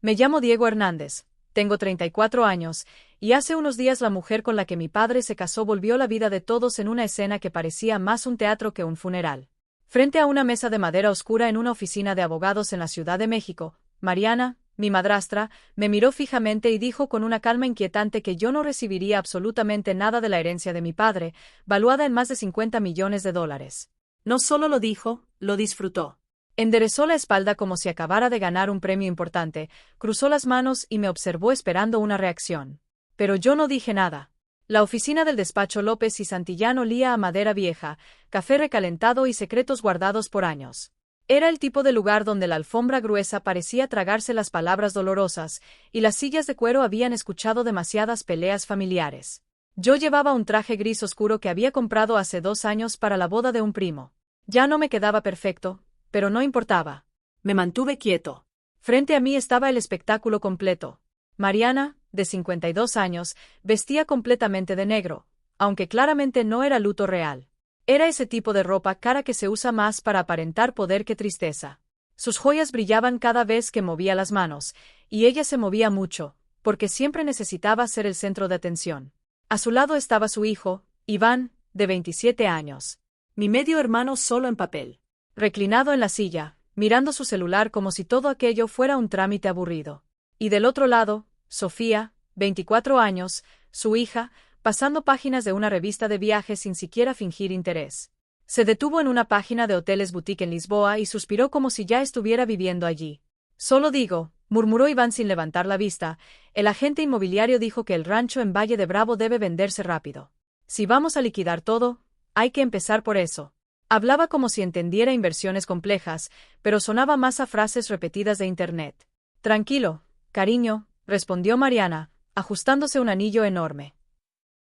Me llamo Diego Hernández, tengo 34 años, y hace unos días la mujer con la que mi padre se casó volvió la vida de todos en una escena que parecía más un teatro que un funeral. Frente a una mesa de madera oscura en una oficina de abogados en la Ciudad de México, Mariana, mi madrastra, me miró fijamente y dijo con una calma inquietante que yo no recibiría absolutamente nada de la herencia de mi padre, valuada en más de 50 millones de dólares. No solo lo dijo, lo disfrutó. Enderezó la espalda como si acabara de ganar un premio importante, cruzó las manos y me observó esperando una reacción. Pero yo no dije nada. La oficina del despacho López y Santillán olía a madera vieja, café recalentado y secretos guardados por años. Era el tipo de lugar donde la alfombra gruesa parecía tragarse las palabras dolorosas, y las sillas de cuero habían escuchado demasiadas peleas familiares. Yo llevaba un traje gris oscuro que había comprado hace 2 años para la boda de un primo. Ya no me quedaba perfecto, pero no importaba. Me mantuve quieto. Frente a mí estaba el espectáculo completo. Mariana, de 52 años, vestía completamente de negro, aunque claramente no era luto real. Era ese tipo de ropa cara que se usa más para aparentar poder que tristeza. Sus joyas brillaban cada vez que movía las manos, y ella se movía mucho, porque siempre necesitaba ser el centro de atención. A su lado estaba su hijo, Iván, de 27 años. Mi medio hermano solo en papel. Reclinado en la silla, mirando su celular como si todo aquello fuera un trámite aburrido. Y del otro lado, Sofía, 24 años, su hija, pasando páginas de una revista de viajes sin siquiera fingir interés. Se detuvo en una página de hoteles boutique en Lisboa y suspiró como si ya estuviera viviendo allí. Solo digo, murmuró Iván sin levantar la vista, el agente inmobiliario dijo que el rancho en Valle de Bravo debe venderse rápido. Si vamos a liquidar todo, hay que empezar por eso. Hablaba como si entendiera inversiones complejas, pero sonaba más a frases repetidas de Internet. Tranquilo, cariño, respondió Mariana, ajustándose un anillo enorme.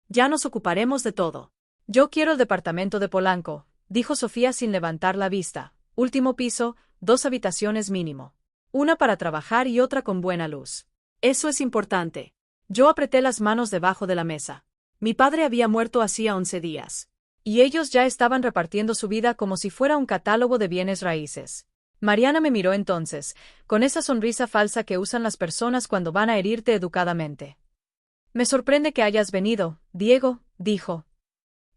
Ya nos ocuparemos de todo. Yo quiero el departamento de Polanco, dijo Sofía sin levantar la vista. Último piso, 2 habitaciones mínimo. Una para trabajar y otra con buena luz. Eso es importante. Yo apreté las manos debajo de la mesa. Mi padre había muerto hacía 11 días. Y ellos ya estaban repartiendo su vida como si fuera un catálogo de bienes raíces. Mariana me miró entonces, con esa sonrisa falsa que usan las personas cuando van a herirte educadamente. Me sorprende que hayas venido, Diego, dijo.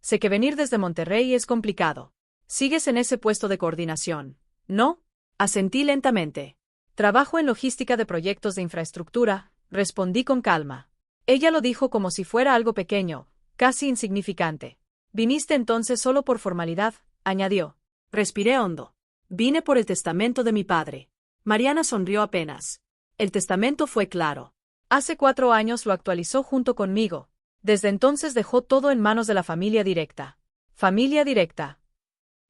Sé que venir desde Monterrey es complicado. ¿Sigues en ese puesto de coordinación? ¿No? Asentí lentamente. Trabajo en logística de proyectos de infraestructura, respondí con calma. Ella lo dijo como si fuera algo pequeño, casi insignificante. Viniste entonces solo por formalidad, añadió. Respiré hondo. Vine por el testamento de mi padre. Mariana sonrió apenas. El testamento fue claro. Hace 4 años lo actualizó junto conmigo. Desde entonces dejó todo en manos de la familia directa. Familia directa.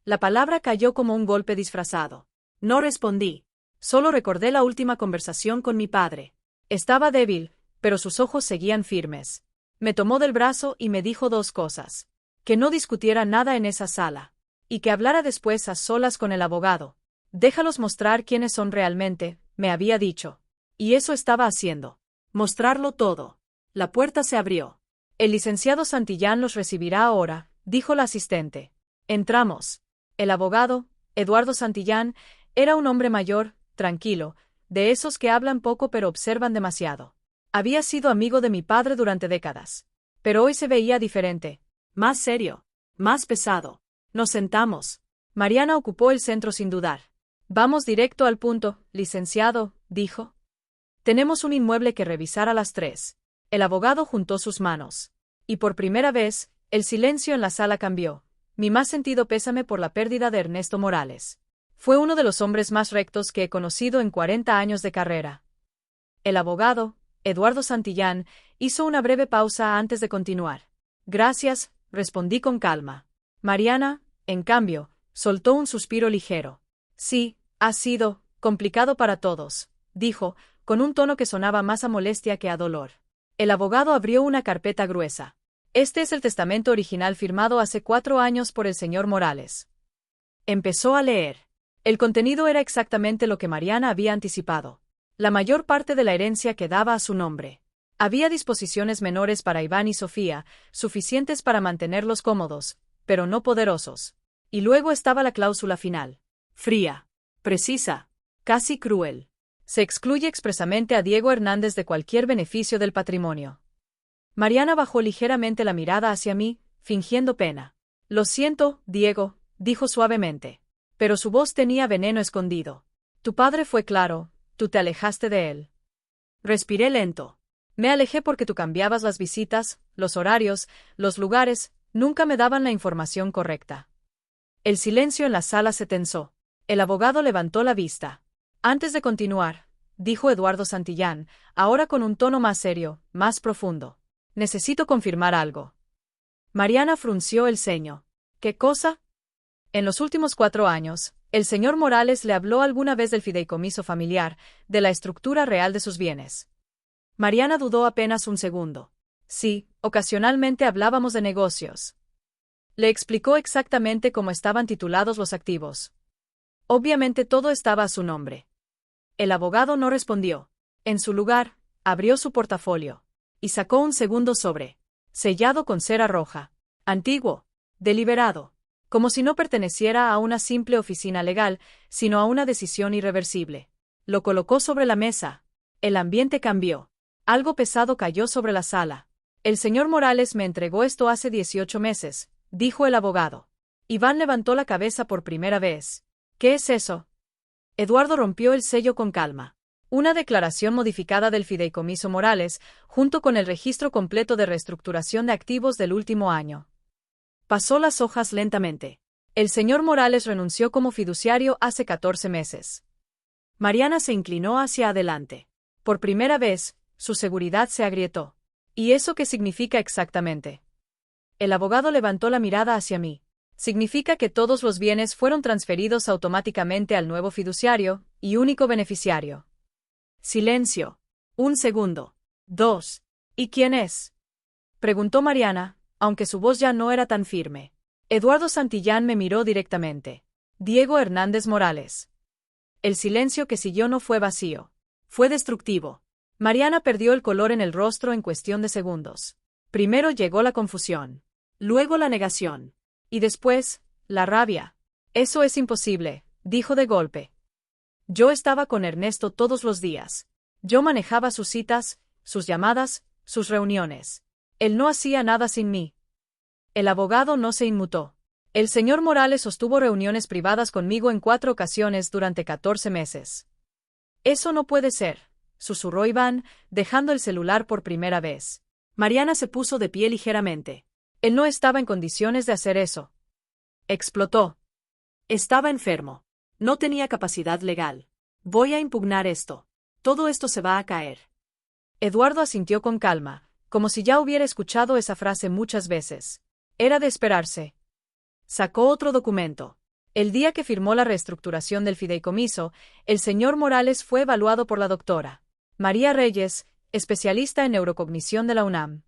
La palabra cayó como un golpe disfrazado. No respondí. Solo recordé la última conversación con mi padre. Estaba débil, pero sus ojos seguían firmes. Me tomó del brazo y me dijo 2 cosas. Que no discutiera nada en esa sala. Y que hablara después a solas con el abogado. Déjalos mostrar quiénes son realmente, me había dicho. Y eso estaba haciendo. Mostrarlo todo. La puerta se abrió. El licenciado Santillán los recibirá ahora, dijo la asistente. Entramos. El abogado, Eduardo Santillán, era un hombre mayor, tranquilo, de esos que hablan poco pero observan demasiado. Había sido amigo de mi padre durante décadas. Pero hoy se veía diferente. Más serio. Más pesado. Nos sentamos. Mariana ocupó el centro sin dudar. Vamos directo al punto, licenciado, dijo. Tenemos un inmueble que revisar a las 3. El abogado juntó sus manos. Y por primera vez, el silencio en la sala cambió. Mi más sentido pésame por la pérdida de Ernesto Morales. Fue uno de los hombres más rectos que he conocido en 40 años de carrera. El abogado, Eduardo Santillán, hizo una breve pausa antes de continuar. Gracias, respondí con calma. Mariana, en cambio, soltó un suspiro ligero. Sí, ha sido complicado para todos, dijo, con un tono que sonaba más a molestia que a dolor. El abogado abrió una carpeta gruesa. Este es el testamento original firmado hace 4 años por el señor Morales. Empezó a leer. El contenido era exactamente lo que Mariana había anticipado. La mayor parte de la herencia quedaba a su nombre. Había disposiciones menores para Iván y Sofía, suficientes para mantenerlos cómodos, pero no poderosos. Y luego estaba la cláusula final. Fría, precisa, casi cruel. Se excluye expresamente a Diego Hernández de cualquier beneficio del patrimonio. Mariana bajó ligeramente la mirada hacia mí, fingiendo pena. Lo siento, Diego, dijo suavemente. Pero su voz tenía veneno escondido. Tu padre fue claro, tú te alejaste de él. Respiré lento. Me alejé porque tú cambiabas las visitas, los horarios, los lugares, nunca me daban la información correcta. El silencio en la sala se tensó. El abogado levantó la vista. Antes de continuar, dijo Eduardo Santillán, ahora con un tono más serio, más profundo. Necesito confirmar algo. Mariana frunció el ceño. ¿Qué cosa? En los últimos 4 años, el señor Morales le habló alguna vez del fideicomiso familiar, de la estructura real de sus bienes. Mariana dudó apenas un segundo. Sí, ocasionalmente hablábamos de negocios. Le explicó exactamente cómo estaban titulados los activos. Obviamente todo estaba a su nombre. El abogado no respondió. En su lugar, abrió su portafolio y sacó un segundo sobre, sellado con cera roja, antiguo, deliberado, como si no perteneciera a una simple oficina legal, sino a una decisión irreversible. Lo colocó sobre la mesa. El ambiente cambió. Algo pesado cayó sobre la sala. El señor Morales me entregó esto hace 18 meses, dijo el abogado. Iván levantó la cabeza por primera vez. ¿Qué es eso? Eduardo rompió el sello con calma. Una declaración modificada del fideicomiso Morales, junto con el registro completo de reestructuración de activos del último año. Pasó las hojas lentamente. El señor Morales renunció como fiduciario hace 14 meses. Mariana se inclinó hacia adelante. Por primera vez, su seguridad se agrietó. ¿Y eso qué significa exactamente? El abogado levantó la mirada hacia mí. Significa que todos los bienes fueron transferidos automáticamente al nuevo fiduciario y único beneficiario. Silencio. 1 segundo. 2. ¿Y quién es? Preguntó Mariana, aunque su voz ya no era tan firme. Eduardo Santillán me miró directamente. Diego Hernández Morales. El silencio que siguió no fue vacío. Fue destructivo. Mariana perdió el color en el rostro en cuestión de segundos. Primero llegó la confusión. Luego la negación. Y después, la rabia. Eso es imposible, dijo de golpe. Yo estaba con Ernesto todos los días. Yo manejaba sus citas, sus llamadas, sus reuniones. Él no hacía nada sin mí. El abogado no se inmutó. El señor Morales sostuvo reuniones privadas conmigo en 4 ocasiones durante 14 meses. Eso no puede ser, susurró Iván, dejando el celular por primera vez. Mariana se puso de pie ligeramente. Él no estaba en condiciones de hacer eso. Explotó. Estaba enfermo. No tenía capacidad legal. Voy a impugnar esto. Todo esto se va a caer. Eduardo asintió con calma, como si ya hubiera escuchado esa frase muchas veces. Era de esperarse. Sacó otro documento. El día que firmó la reestructuración del fideicomiso, el señor Morales fue evaluado por la doctora María Reyes, especialista en neurocognición de la UNAM.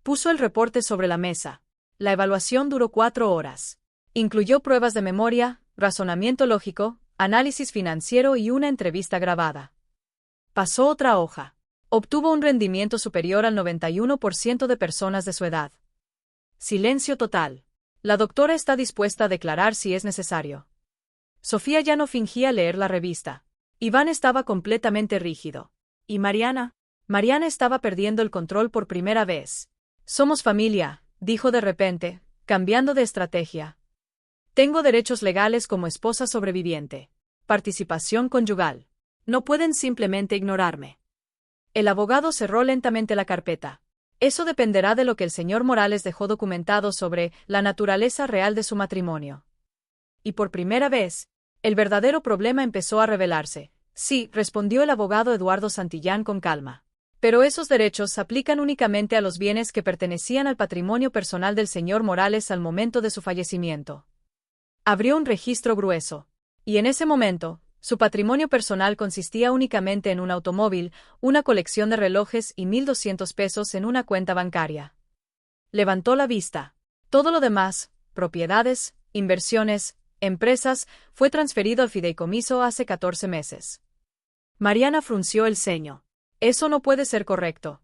Puso el reporte sobre la mesa. La evaluación duró 4 horas. Incluyó pruebas de memoria, razonamiento lógico, análisis financiero y una entrevista grabada. Pasó otra hoja. Obtuvo un rendimiento superior al 91% de personas de su edad. Silencio total. La doctora está dispuesta a declarar si es necesario. Sofía ya no fingía leer la revista. Iván estaba completamente rígido. ¿Y Mariana? Mariana estaba perdiendo el control por primera vez. Somos familia, dijo de repente, cambiando de estrategia. Tengo derechos legales como esposa sobreviviente. Participación conyugal. No pueden simplemente ignorarme. El abogado cerró lentamente la carpeta. Eso dependerá de lo que el señor Morales dejó documentado sobre la naturaleza real de su matrimonio. Y por primera vez, el verdadero problema empezó a revelarse. Sí, respondió el abogado Eduardo Santillán con calma. Pero esos derechos aplican únicamente a los bienes que pertenecían al patrimonio personal del señor Morales al momento de su fallecimiento. Abrió un registro grueso. Y en ese momento, su patrimonio personal consistía únicamente en un automóvil, una colección de relojes y 1,200 pesos en una cuenta bancaria. Levantó la vista. Todo lo demás, propiedades, inversiones, empresas, fue transferido al fideicomiso hace 14 meses. Mariana frunció el ceño. Eso no puede ser correcto.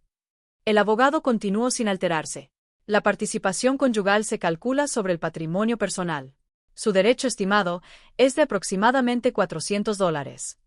El abogado continuó sin alterarse. La participación conyugal se calcula sobre el patrimonio personal. Su derecho estimado es de aproximadamente $400.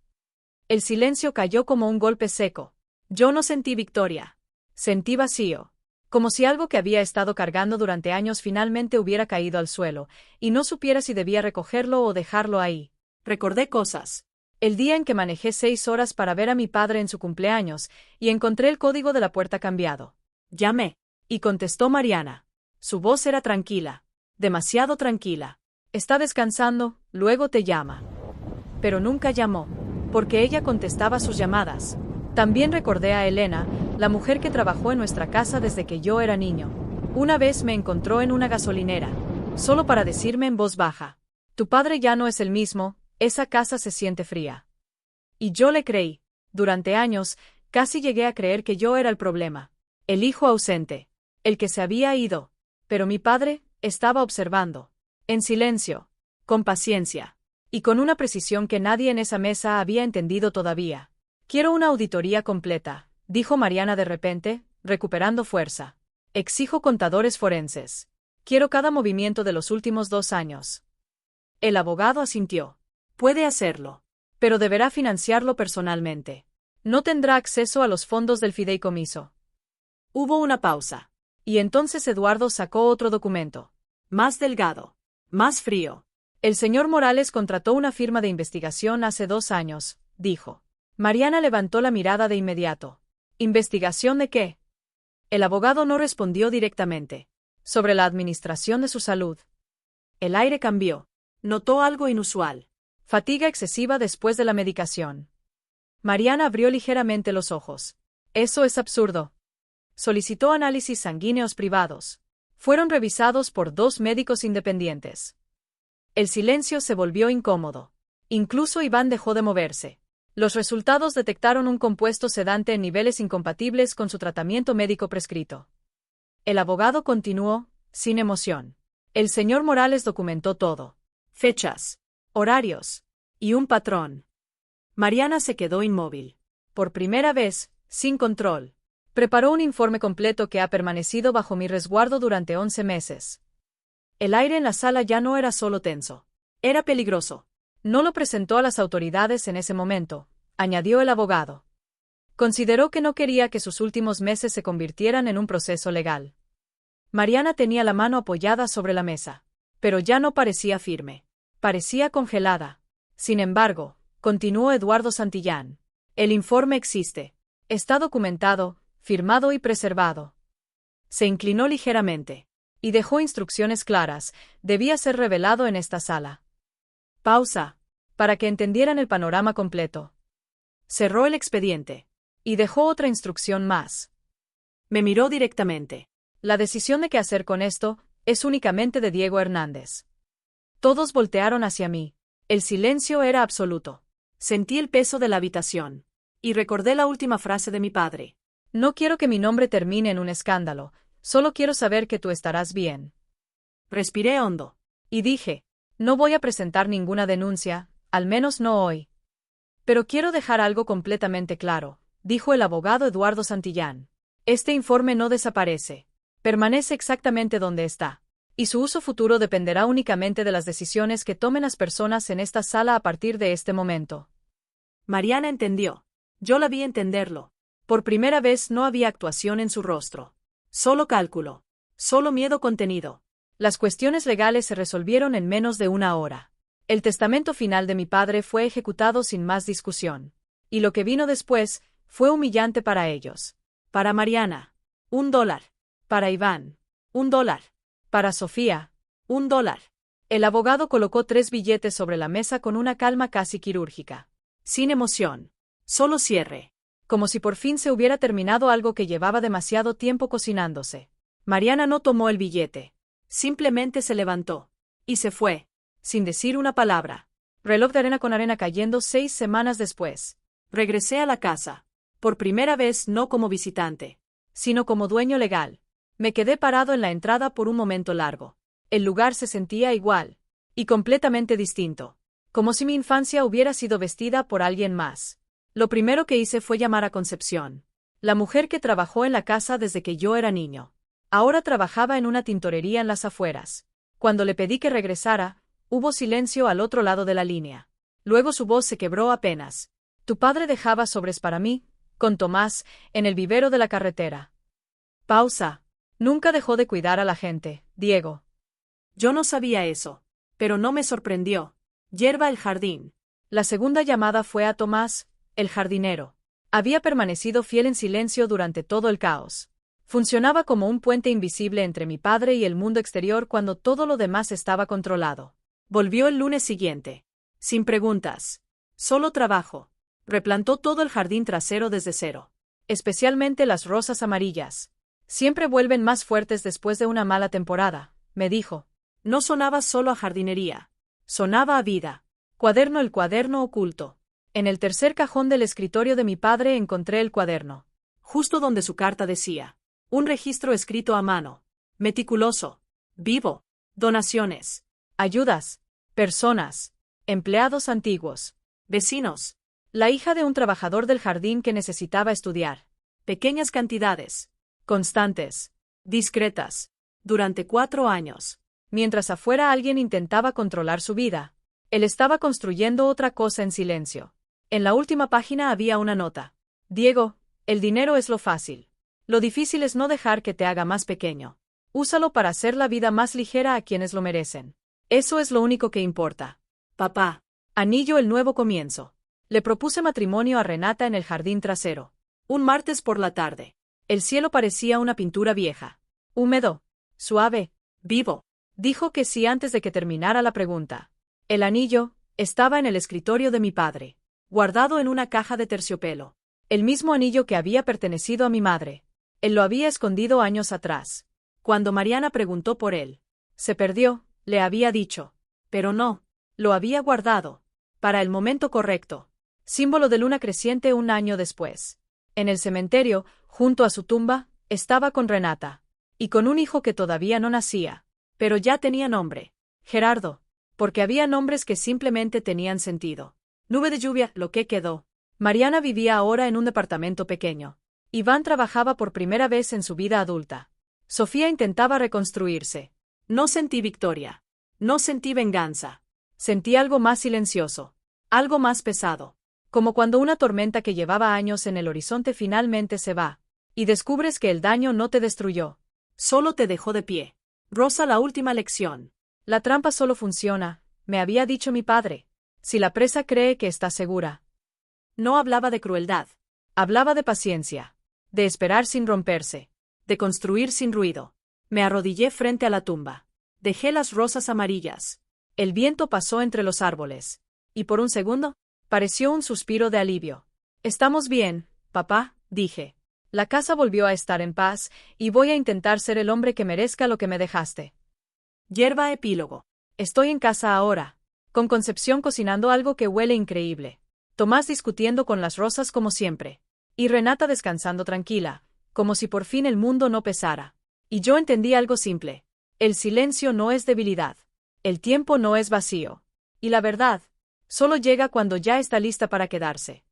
El silencio cayó como un golpe seco. Yo no sentí victoria. Sentí vacío. Como si algo que había estado cargando durante años finalmente hubiera caído al suelo, y no supiera si debía recogerlo o dejarlo ahí. Recordé cosas. El día en que manejé 6 horas para ver a mi padre en su cumpleaños, y encontré el código de la puerta cambiado. Llamé. Y contestó Mariana. Su voz era tranquila. Demasiado tranquila. Está descansando, luego te llama. Pero nunca llamó, porque ella contestaba sus llamadas. También recordé a Elena, la mujer que trabajó en nuestra casa desde que yo era niño. Una vez me encontró en una gasolinera, solo para decirme en voz baja: tu padre ya no es el mismo, esa casa se siente fría. Y yo le creí. Durante años, casi llegué a creer que yo era el problema. El hijo ausente. El que se había ido. Pero mi padre estaba observando. En silencio. Con paciencia. Y con una precisión que nadie en esa mesa había entendido todavía. Quiero una auditoría completa, dijo Mariana de repente, recuperando fuerza. Exijo contadores forenses. Quiero cada movimiento de los últimos 2 años. El abogado asintió. Puede hacerlo. Pero deberá financiarlo personalmente. No tendrá acceso a los fondos del fideicomiso. Hubo una pausa. Y entonces Eduardo sacó otro documento. Más delgado. Más frío. El señor Morales contrató una firma de investigación hace 2 años, dijo. Mariana levantó la mirada de inmediato. ¿Investigación de qué? El abogado no respondió directamente. Sobre la administración de su salud. El aire cambió. Notó algo inusual. Fatiga excesiva después de la medicación. Mariana abrió ligeramente los ojos. Eso es absurdo. Solicitó análisis sanguíneos privados. Fueron revisados por 2 médicos independientes. El silencio se volvió incómodo. Incluso Iván dejó de moverse. Los resultados detectaron un compuesto sedante en niveles incompatibles con su tratamiento médico prescrito. El abogado continuó, sin emoción. El señor Morales documentó todo. Fechas, horarios y un patrón. Mariana se quedó inmóvil. Por primera vez, sin control. Preparó un informe completo que ha permanecido bajo mi resguardo durante 11 meses. El aire en la sala ya no era solo tenso. Era peligroso. No lo presentó a las autoridades en ese momento, añadió el abogado. Consideró que no quería que sus últimos meses se convirtieran en un proceso legal. Mariana tenía la mano apoyada sobre la mesa, pero ya no parecía firme. Parecía congelada. Sin embargo, continuó Eduardo Santillán. El informe existe. Está documentado, firmado y preservado. Se inclinó ligeramente. Y dejó instrucciones claras, debía ser revelado en esta sala. Pausa. Para que entendieran el panorama completo. Cerró el expediente. Y dejó otra instrucción más. Me miró directamente. La decisión de qué hacer con esto es únicamente de Diego Hernández. Todos voltearon hacia mí. El silencio era absoluto. Sentí el peso de la habitación. Y recordé la última frase de mi padre. No quiero que mi nombre termine en un escándalo. Solo quiero saber que tú estarás bien. Respiré hondo. Y dije, no voy a presentar ninguna denuncia, al menos no hoy. Pero quiero dejar algo completamente claro, dijo el abogado Eduardo Santillán. Este informe no desaparece. Permanece exactamente donde está. Y su uso futuro dependerá únicamente de las decisiones que tomen las personas en esta sala a partir de este momento. Mariana entendió. Yo la vi entenderlo. Por primera vez no había actuación en su rostro. Solo cálculo. Solo miedo contenido. Las cuestiones legales se resolvieron en menos de 1 hora. El testamento final de mi padre fue ejecutado sin más discusión. Y lo que vino después fue humillante para ellos. Para Mariana, $1. Para Iván, $1. Para Sofía, $1. El abogado colocó 3 billetes sobre la mesa con una calma casi quirúrgica. Sin emoción. Solo cierre. Como si por fin se hubiera terminado algo que llevaba demasiado tiempo cocinándose. Mariana no tomó el billete. Simplemente se levantó. Y se fue. Sin decir una palabra. Reloj de arena con arena cayendo 6 semanas después. Regresé a la casa. Por primera vez no como visitante, sino como dueño legal. Me quedé parado en la entrada por un momento largo. El lugar se sentía igual. Y completamente distinto. Como si mi infancia hubiera sido vestida por alguien más. Lo primero que hice fue llamar a Concepción. La mujer que trabajó en la casa desde que yo era niño. Ahora trabajaba en una tintorería en las afueras. Cuando le pedí que regresara, hubo silencio al otro lado de la línea. Luego su voz se quebró apenas. Tu padre dejaba sobres para mí, con Tomás, en el vivero de la carretera. Pausa. Nunca dejó de cuidar a la gente, Diego. Yo no sabía eso. Pero no me sorprendió. Yerba el jardín. La segunda llamada fue a Tomás, el jardinero. Había permanecido fiel en silencio durante todo el caos. Funcionaba como un puente invisible entre mi padre y el mundo exterior cuando todo lo demás estaba controlado. Volvió el lunes siguiente. Sin preguntas. Solo trabajo. Replantó todo el jardín trasero desde cero. Especialmente las rosas amarillas. Siempre vuelven más fuertes después de una mala temporada, me dijo. No sonaba solo a jardinería. Sonaba a vida. El cuaderno oculto. En el tercer cajón del escritorio de mi padre encontré el cuaderno. Justo donde su carta decía. Un registro escrito a mano. Meticuloso. Vivo. Donaciones. Ayudas. Personas. Empleados antiguos. Vecinos. La hija de un trabajador del jardín que necesitaba estudiar. Pequeñas cantidades. Constantes. Discretas. Durante 4 años. Mientras afuera alguien intentaba controlar su vida, él estaba construyendo otra cosa en silencio. En la última página había una nota. Diego, el dinero es lo fácil. Lo difícil es no dejar que te haga más pequeño. Úsalo para hacer la vida más ligera a quienes lo merecen. Eso es lo único que importa. Papá. Anillo el nuevo comienzo. Le propuse matrimonio a Renata en el jardín trasero. Un martes por la tarde. El cielo parecía una pintura vieja. Húmedo. Suave. Vivo. Dijo que sí antes de que terminara la pregunta. El anillo estaba en el escritorio de mi padre, guardado en una caja de terciopelo. El mismo anillo que había pertenecido a mi madre. Él lo había escondido años atrás. Cuando Mariana preguntó por él. Se perdió, le había dicho. Pero no. Lo había guardado. Para el momento correcto. Símbolo de luna creciente un año después. En el cementerio, junto a su tumba, estaba con Renata. Y con un hijo que todavía no nacía. Pero ya tenía nombre. Gerardo. Porque había nombres que simplemente tenían sentido. Nube de lluvia, lo que quedó. Mariana vivía ahora en un departamento pequeño. Iván trabajaba por primera vez en su vida adulta. Sofía intentaba reconstruirse. No sentí victoria. No sentí venganza. Sentí algo más silencioso. Algo más pesado. Como cuando una tormenta que llevaba años en el horizonte finalmente se va. Y descubres que el daño no te destruyó. Solo te dejó de pie. Rosa, la última lección. La trampa solo funciona, me había dicho mi padre, si la presa cree que está segura. No hablaba de crueldad. Hablaba de paciencia. De esperar sin romperse. De construir sin ruido. Me arrodillé frente a la tumba. Dejé las rosas amarillas. El viento pasó entre los árboles. Y por un segundo, pareció un suspiro de alivio. Estamos bien, papá, dije. La casa volvió a estar en paz, y voy a intentar ser el hombre que merezca lo que me dejaste. Yerba epílogo. Estoy en casa ahora, con Concepción cocinando algo que huele increíble. Tomás discutiendo con las rosas como siempre. Y Renata descansando tranquila, como si por fin el mundo no pesara. Y yo entendí algo simple. El silencio no es debilidad. El tiempo no es vacío. Y la verdad, solo llega cuando ya está lista para quedarse.